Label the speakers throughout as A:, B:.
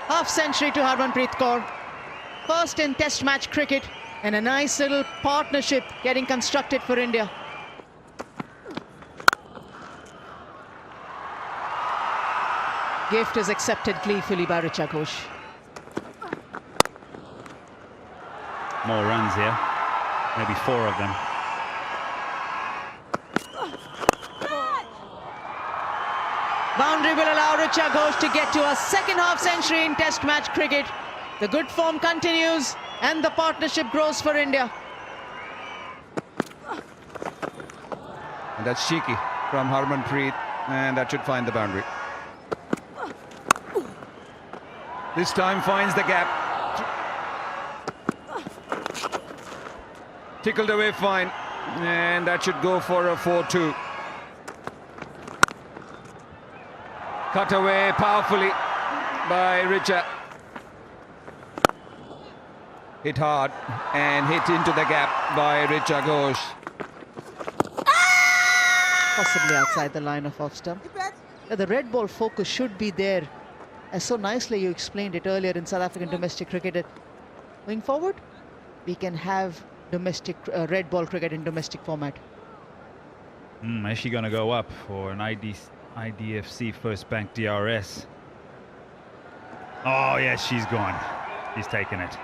A: Half century to Harmanpreet Kaur. First in Test match cricket, and a nice little partnership getting constructed for India. Gift is accepted gleefully by Richa Ghosh.
B: More runs here, maybe 4 of them.
A: Boundary will allow Richa Ghosh to get to a second half century in Test match cricket. The good form continues and the partnership grows for India.
C: And that's cheeky from Harmanpreet, and that should find the boundary. This time finds the gap. Tickled away fine, and that should go for a 4-2. Cut away powerfully by Richa. Hit hard and hit into the gap by Richa Ghosh.
A: Possibly outside the line of off stump. The red ball focus should be there, as so nicely you explained it earlier in South African domestic cricket. That going forward, we can have domestic red ball cricket in domestic format.
B: Is she going to go up for an IDFC First Bank DRS? Oh yes, she's gone. She's taken it.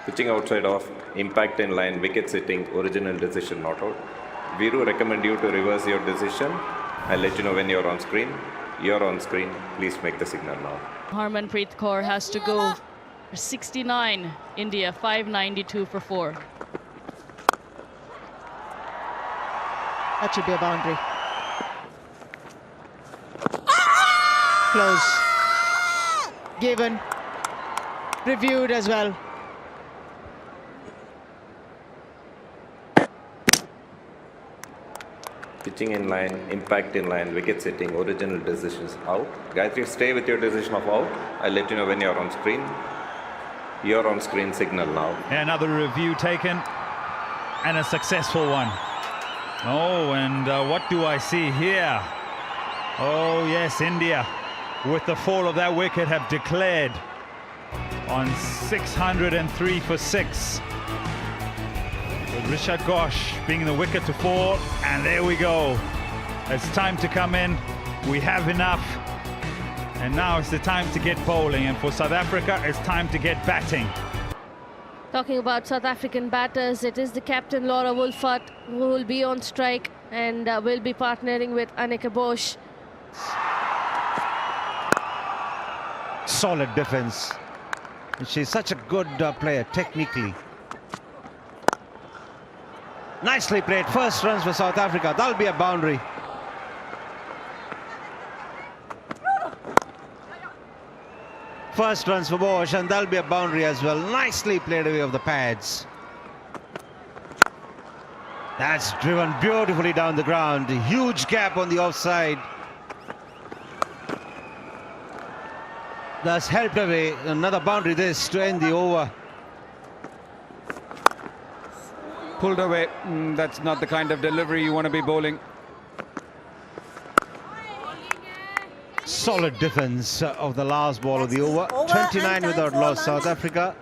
D: Pitching outside off, impact in line, wicket sitting, original decision not out. Viru recommend you to reverse your decision. I'll let you know when you're on screen. You're on screen. Please make the signal now.
E: Harmanpreet Kaur has to go for 69. India 592 for 4.
A: That should be a boundary. Close. Given. Reviewed as well.
D: Pitching in line, impact in line, wicket sitting, original decisions out. Gayatri, stay with your decision of out. I'll let you know when you're on screen. You're on screen, signal now.
B: Another review taken, and a successful one. Oh, and what do I see here? Oh yes, India, with the fall of that wicket, have declared on 603 for 6. With Richa Ghosh being the wicket to fall, and there we go. It's time to come in. We have enough. And now it's the time to get bowling, and for South Africa, it's time to get batting.
F: Talking about South African batters, it is the captain Laura Wolfert who will be on strike and will be partnering with Annika Bosch.
G: Solid defense. She's such a good player technically. Nicely played. First runs for South Africa. That'll be a boundary. First runs for Bosch, and that'll be a boundary as well. Nicely played away of the pads. That's driven beautifully down the ground. A huge gap on the offside. That's helped away. Another boundary this to end the over.
C: Pulled away. That's not the kind of delivery you want to be bowling.
G: Solid defense of the last ball of the over. 29 without loss, South Africa.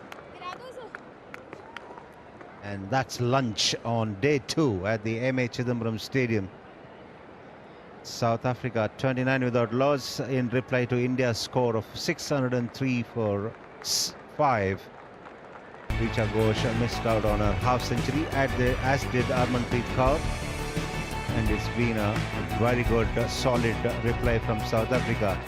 G: And that's lunch on day 2 at the M.A. Chidambaram Stadium. South Africa 29 without loss in reply to India's score of 603 for 5. Richa Ghosh missed out on a half century, as did Harmanpreet Kaur. And it's been a very good, solid reply from South Africa.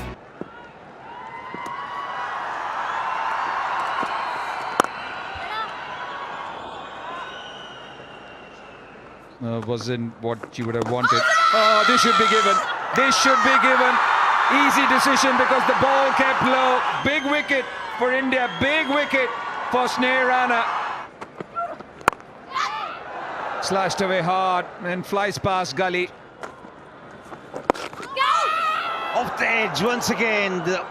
C: Wasn't what you would have wanted. Oh, this should be given. This should be given. Easy decision because the ball kept low. Big wicket for India. Big wicket for Sneha Rana. Slashed away hard and flies past gully.
G: Off the edge once again. The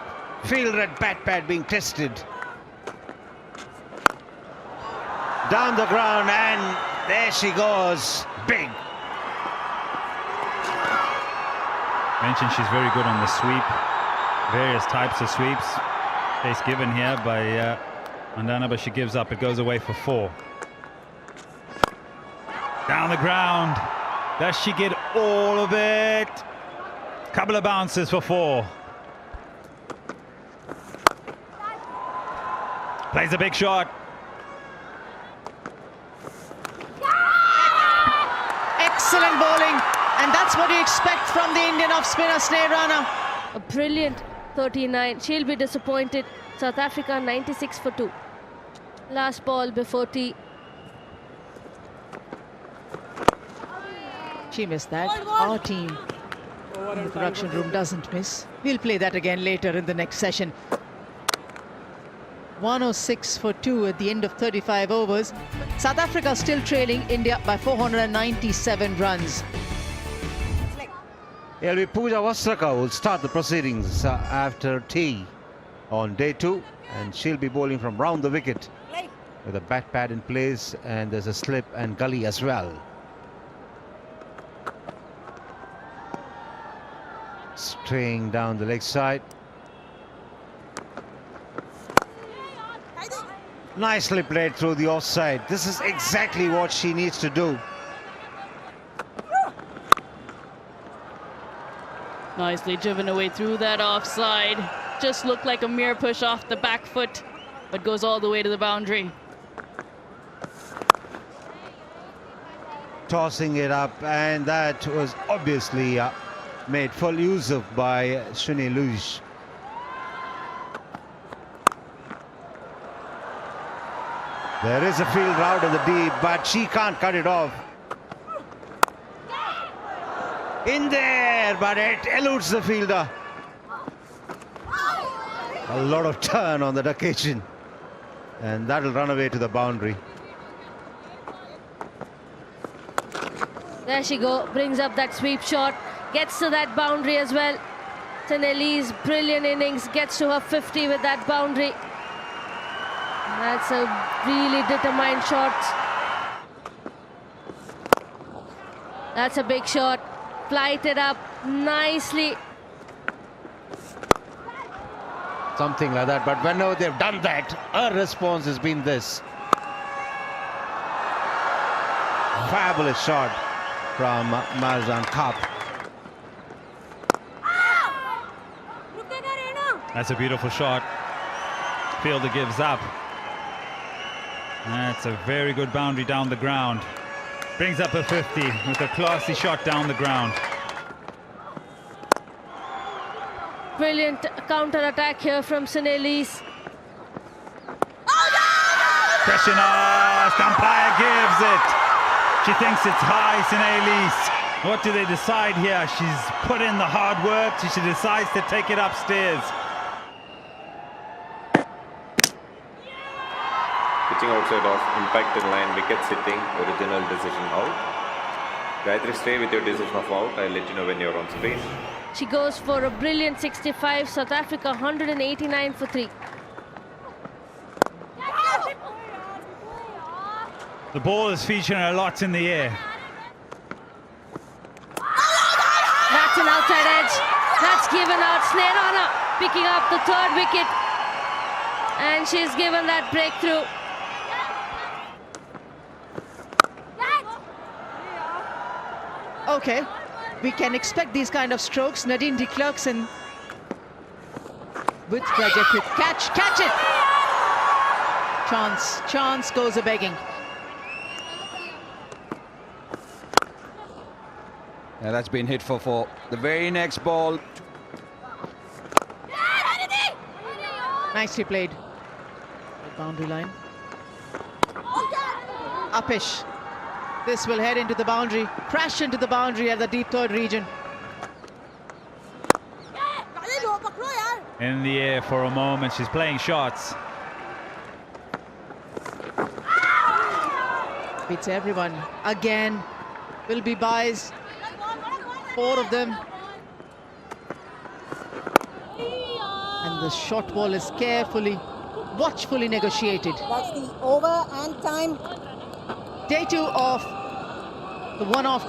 G: field red bat pad being tested. Down the ground, and there she goes. Big.
B: Mentioned she's very good on the sweep. Various types of sweeps. Pace given here by Mandana, but she gives up. It goes away for 4. Down the ground. Does she get all of it? Couple of bounces for 4. Plays a big shot.
A: Excellent bowling, and that's what you expect from the Indian off-spinner Sneha Rana.
F: A brilliant 39. She'll be disappointed. South Africa 96 for 2. Last ball before tea.
A: She missed that. Our team in the production room doesn't miss. We'll play that again later in the next session. 106 for 2 at the end of 35 overs. South Africa still trailing India by 497 runs.
G: It'll be Pooja Vastraka who will start the proceedings after tea on day 2, and she'll be bowling from round the wicket with a bat pad in place, and there's a slip and gully as well. Straying down the leg side. Nicely played through the offside. This is exactly what she needs to do.
E: Nicely driven away through that offside. Just looked like a mere push off the back foot, but goes all the way to the boundary.
G: Tossing it up, and that was obviously made full use of by Srini Luj. There is a field route in the deep, but she can't cut it off. In there, but it eludes the fielder. A lot of turn on that occasion, and that'll run away to the boundary.
F: There she go, brings up that sweep shot, gets to that boundary as well. Sneha's brilliant innings, gets to her 50 with that boundary. That's a really determined shot. That's a big shot. Flighted up nicely.
G: Something like that, but whenever they've done that, her response has been this. Fabulous shot from Marzan Kap.
B: That's a beautiful shot. Fielder gives up. That's a very good boundary down the ground. Brings up a 50 with a classy shot down the ground.
F: Brilliant counter-attack here from Sneha.
B: Question asked, umpire gives it. She thinks it's high, Sneha. What do they decide here? She's put in the hard work. She decides to take it upstairs.
D: Pitching outside off, impact in line, wicket sitting, original decision out. Gayatri, stay with your decision of out. I'll let you know when you're on screen.
F: She goes for a brilliant 65. South Africa 189 for 3.
B: The ball is featuring a lot in the air.
F: That's an outside edge. That's given out. Sneha Rana picking up the 3rd wicket. And she's given that breakthrough.
A: Okay, we can expect these kind of strokes. Nadine de Klerksen with Rajat. Catch it! Chance goes a-begging.
C: Yeah, that's been hit for 4. The very next ball.
A: Nicely played. Boundary line. Upish. This will head into the boundary, crash into the boundary at the deep 3rd region.
B: In the air for a moment, she's playing shots.
A: Beats everyone. Again, will be buys. 4 of them. And the short ball is carefully, watchfully negotiated.
H: That's the over and time.
A: Day 2 of the one-off